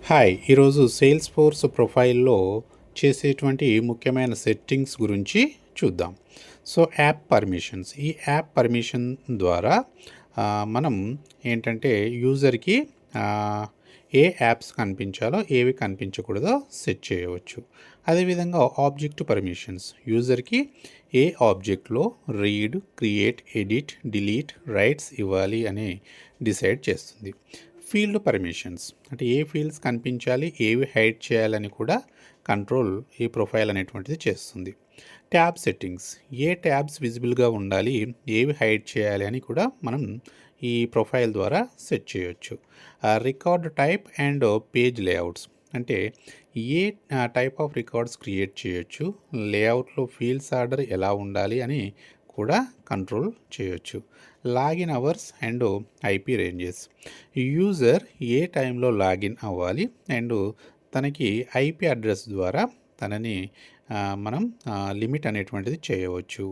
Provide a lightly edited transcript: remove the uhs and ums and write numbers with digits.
Hi! ఈరోజు sales force ప్రొఫైల్‌లో చేసేటువంటి ముఖ్యమైన సెట్టింగ్స్ గురించి చూద్దాం. So, app permissions. ఈ యాప్ పర్మిషన్ ద్వారా మనం ఏంటంటే యూజర్‌కి ఆహ్, ఏ యాప్స్ కనిపించాలో, ఏవి కనిపించకూడదో సెట్ చేయవచ్చు. అదేవిధంగా ఆబ్జెక్ట్ పర్మిషన్స్. యూజర్‌కి ఏ ఆబ్జెక్ట్‌లో read, create, edit, delete, rights ఇవ్వాలి అని డిసైడ్ చేస్తుంది. ఫీల్డ్ పర్మిషన్స్ అంటే ఏ ఫీల్డ్స్ కనిపించాలి, ఏవి హైడ్ చేయాలని కూడా కంట్రోల్ ఈ ప్రొఫైల్ అనేటువంటిది చేస్తుంది. Tab settings. ఏ ట్యాబ్స్ విజిబుల్గా ఉండాలి, ఏవి హైడ్ చేయాలి అని కూడా మనం ఈ ప్రొఫైల్ ద్వారా సెట్ చేయొచ్చు. Record type and page layouts అంటే ఏ టైప్ ఆఫ్ రికార్డ్స్ క్రియేట్ చేయొచ్చు, లేఅవుట్లో ఫీల్డ్స్ ఆర్డర్ ఎలా ఉండాలి అని కూడా కంట్రోల్ చేయొచ్చు. Login hours and IP ranges. User ఏ టైంలో లాగిన్ అవ్వాలి అండ్ తనకి ఐపీ అడ్రస్ ద్వారా తనని మనం లిమిట్ అనేటువంటిది చేయవచ్చు.